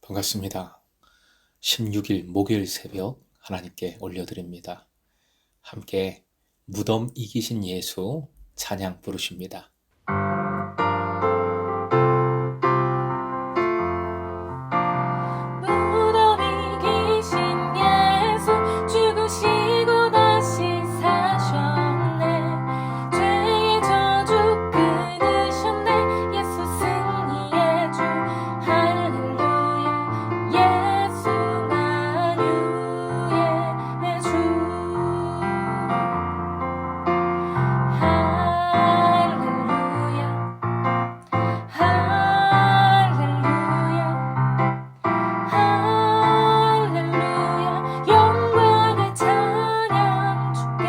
반갑습니다. 16일 목요일 새벽 하나님께 올려드립니다. 함께 무덤 이기신 예수 찬양 부르십니다. 무덤 이기신 예수 죽으시고 다시 사셨네. 죄의 저주 끊으셨네. 예수 승리의 주 할렐루야. 예수 만유의 주 할렐루야. 할렐루야. 할렐루야. 영광의 찬양 주께.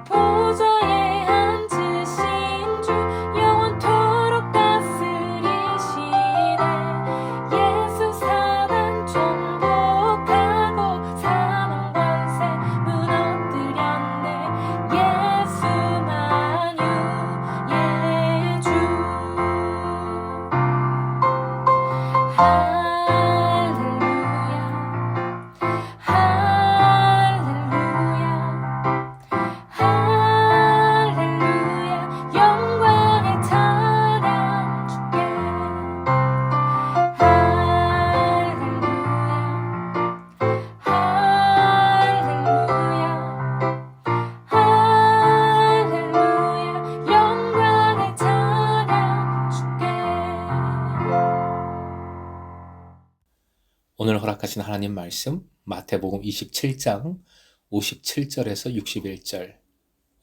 보좌에 앉으신 주 영원토록 다스리시네. 예수 사단 정복하고 사망 권세 무너뜨렸네. 예수 만유의 주 할렐루야. 할렐루야. 할렐루야. 영광의 찬양 주께. 할렐루야. 할렐루야. 할렐루야. 영광의 찬양 주께. 오늘 허락하신 하나님 말씀 마태복음 27장 57절에서 61절,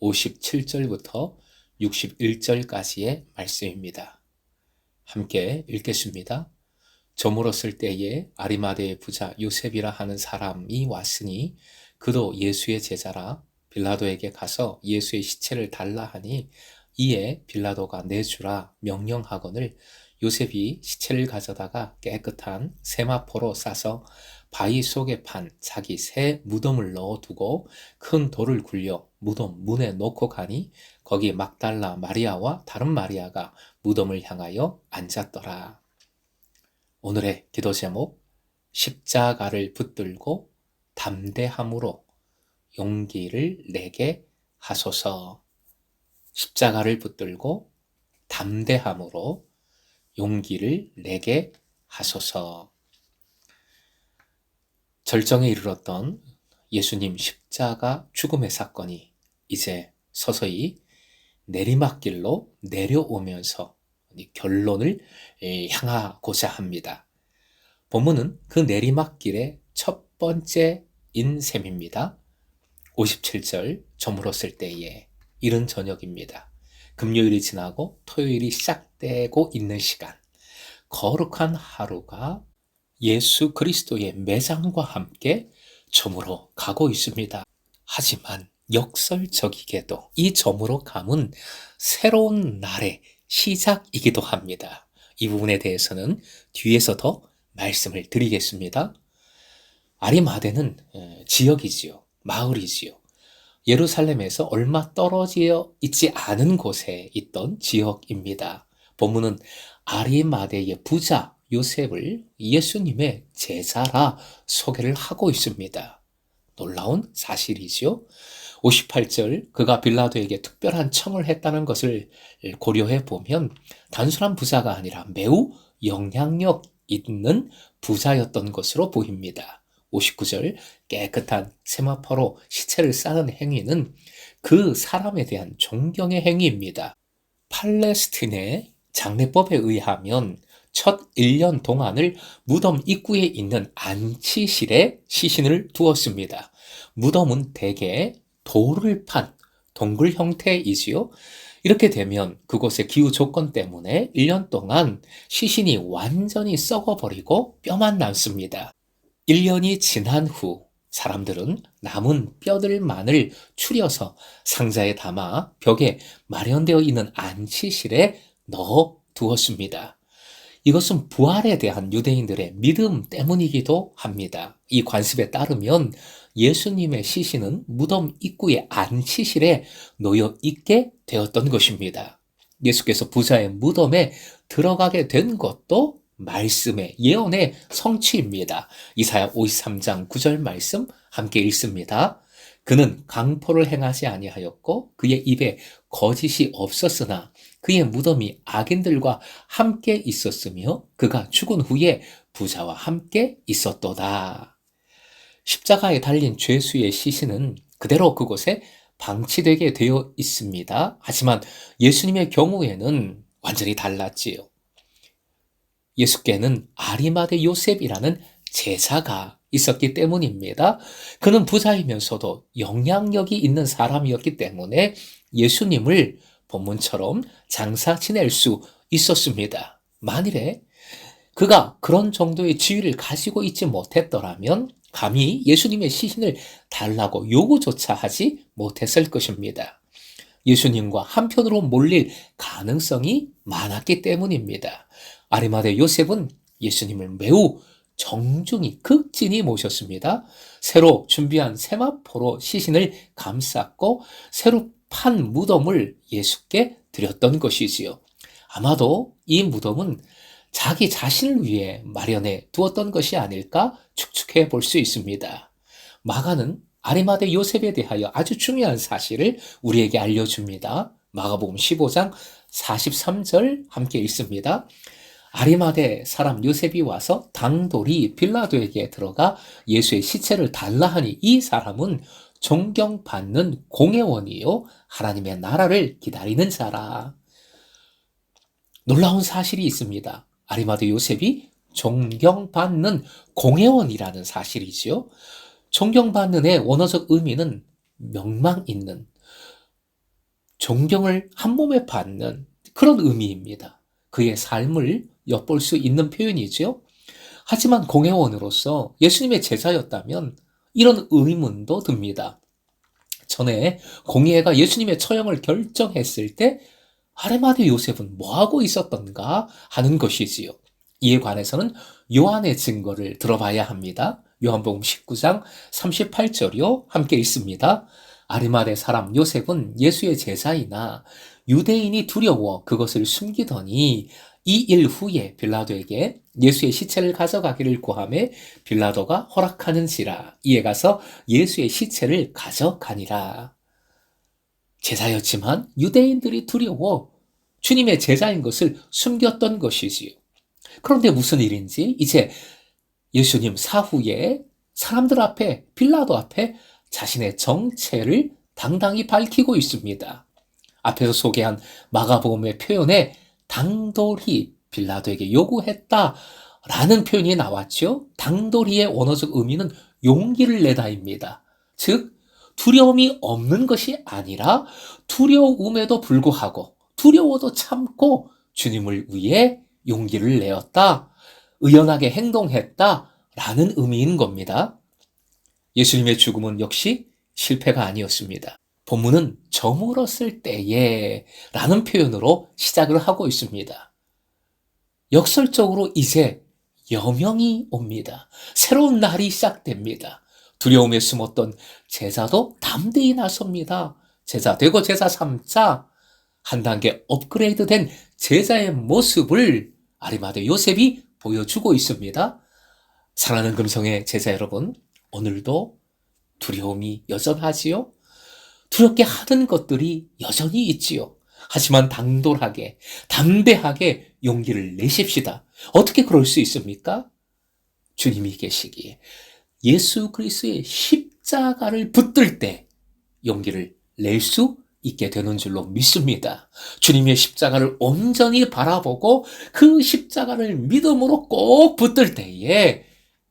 57절부터 61절까지의 말씀입니다. 함께 읽겠습니다. 저물었을 때에 아리마대의 부자 요셉이라 하는 사람이 왔으니 그도 예수의 제자라. 빌라도에게 가서 예수의 시체를 달라 하니 이에 빌라도가 내주라 명령하거늘 요셉이 시체를 가져다가 깨끗한 세마포로 싸서 바위 속에 판 자기 새 무덤을 넣어두고 큰 돌을 굴려 무덤 문에 놓고 가니 거기 막달라 마리아와 다른 마리아가 무덤을 향하여 앉았더라. 오늘의 기도 제목, 십자가를 붙들고 담대함으로 용기를 내게 하소서. 십자가를 붙들고 담대함으로 용기를 내게 하소서. 절정에 이르렀던 예수님 십자가 죽음의 사건이 이제 서서히 내리막길로 내려오면서 결론을 향하고자 합니다. 본문은 그 내리막길의 첫 번째인 셈입니다. 57절 저물었을 때에 이른 저녁입니다. 금요일이 지나고 토요일이 시작되고 있는 시간, 거룩한 하루가 예수 그리스도의 매장과 함께 저물어 가고 있습니다. 하지만 역설적이게도 이 저물어 감은 새로운 날의 시작이기도 합니다. 이 부분에 대해서는 뒤에서 더 말씀을 드리겠습니다. 아리마대는 지역이지요. 마을이지요. 예루살렘에서 얼마 떨어져 있지 않은 곳에 있던 지역입니다. 본문은 아리마대의 부자 요셉을 예수님의 제자라 소개를 하고 있습니다. 놀라운 사실이지요. 58절 그가 빌라도에게 특별한 청을 했다는 것을 고려해 보면 단순한 부자가 아니라 매우 영향력 있는 부자였던 것으로 보입니다. 59절 깨끗한 세마포로 시체를 싸는 행위는 그 사람에 대한 존경의 행위입니다. 팔레스틴의 장례법에 의하면 첫 1년 동안을 무덤 입구에 있는 안치실에 시신을 두었습니다. 무덤은 대개 돌을 판 동굴 형태이지요. 이렇게 되면 그곳의 기후 조건 때문에 1년 동안 시신이 완전히 썩어버리고 뼈만 남습니다. 1년이 지난 후 사람들은 남은 뼈들만을 추려서 상자에 담아 벽에 마련되어 있는 안치실에 넣어 두었습니다. 이것은 부활에 대한 유대인들의 믿음 때문이기도 합니다. 이 관습에 따르면 예수님의 시신은 무덤 입구의 안치실에 놓여 있게 되었던 것입니다. 예수께서 부자의 무덤에 들어가게 된 것도 말씀의 예언의 성취입니다. 이사야 53장 9절 말씀 함께 읽습니다. 그는 강포를 행하지 아니하였고 그의 입에 거짓이 없었으나 그의 무덤이 악인들과 함께 있었으며 그가 죽은 후에 부자와 함께 있었도다. 십자가에 달린 죄수의 시신은 그대로 그곳에 방치되게 되어 있습니다. 하지만 예수님의 경우에는 완전히 달랐지요. 예수께는 아리마대 요셉이라는 제자가 있었기 때문입니다. 그는 부자이면서도 영향력이 있는 사람이었기 때문에 예수님을 본문처럼 장사 지낼 수 있었습니다. 만일에 그가 그런 정도의 지위를 가지고 있지 못했더라면 감히 예수님의 시신을 달라고 요구조차 하지 못했을 것입니다. 예수님과 한편으로 몰릴 가능성이 많았기 때문입니다. 아리마대 요셉은 예수님을 매우 정중히 극진히 모셨습니다. 새로 준비한 세마포로 시신을 감쌌고 새로 판 무덤을 예수께 드렸던 것이지요. 아마도 이 무덤은 자기 자신을 위해 마련해 두었던 것이 아닐까 추측해 볼 수 있습니다. 마가는 아리마대 요셉에 대하여 아주 중요한 사실을 우리에게 알려줍니다. 마가복음 15장 43절 함께 읽습니다. 아리마대 사람 요셉이 와서 당돌이 빌라도에게 들어가 예수의 시체를 달라 하니 이 사람은 존경받는 공회원이요 하나님의 나라를 기다리는 자라. 놀라운 사실이 있습니다. 아리마대 요셉이 존경받는 공회원이라는 사실이지요. 존경받는의 원어적 의미는 명망 있는, 존경을 한 몸에 받는 그런 의미입니다. 그의 삶을 엿볼 수 있는 표현이지요. 하지만 공회원으로서 예수님의 제자였다면 이런 의문도 듭니다. 전에 공회가 예수님의 처형을 결정했을 때 아리마대 요셉은 뭐하고 있었던가 하는 것이지요. 이에 관해서는 요한의 증거를 들어봐야 합니다. 요한복음 19장 38절이요. 함께 읽습니다. 아리마대 사람 요셉은 예수의 제자이나 유대인이 두려워 그것을 숨기더니 이 일 후에 빌라도에게 예수의 시체를 가져가기를 구하매 빌라도가 허락하는지라. 이에 가서 예수의 시체를 가져가니라. 제자였지만 유대인들이 두려워 주님의 제자인 것을 숨겼던 것이지요. 그런데 무슨 일인지 이제 예수님 사후에 사람들 앞에, 빌라도 앞에 자신의 정체를 당당히 밝히고 있습니다. 앞에서 소개한 마가복음의 표현에 당돌히 빌라도에게 요구했다라는 표현이 나왔죠. 당돌이의 원어적 의미는 용기를 내다입니다. 즉 두려움이 없는 것이 아니라 두려움에도 불구하고 두려워도 참고 주님을 위해 용기를 내었다, 의연하게 행동했다라는 의미인 겁니다. 예수님의 죽음은 역시 실패가 아니었습니다. 본문은 저물었을 때에 라는 표현으로 시작을 하고 있습니다. 역설적으로 이제 여명이 옵니다. 새로운 날이 시작됩니다. 두려움에 숨었던 제자도 담대히 나섭니다. 제자 되고 제자 삼자 한 단계 업그레이드된 제자의 모습을 아리마대 요셉이 보여주고 있습니다. 사랑하는 금성의 제자 여러분, 오늘도 두려움이 여전하지요? 두렵게 하는 것들이 여전히 있지요. 하지만 당돌하게, 담대하게 용기를 내십시다. 어떻게 그럴 수 있습니까? 주님이 계시기에 예수 그리스도의 십자가를 붙들 때 용기를 낼 수 있게 되는 줄로 믿습니다. 주님의 십자가를 온전히 바라보고 그 십자가를 믿음으로 꼭 붙들 때에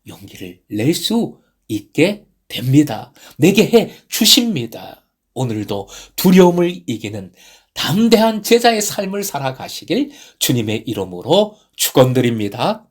용기를 낼 수 있게 됩니다. 내게 해 주십니다. 오늘도 두려움을 이기는 담대한 제자의 삶을 살아가시길 주님의 이름으로 축원드립니다.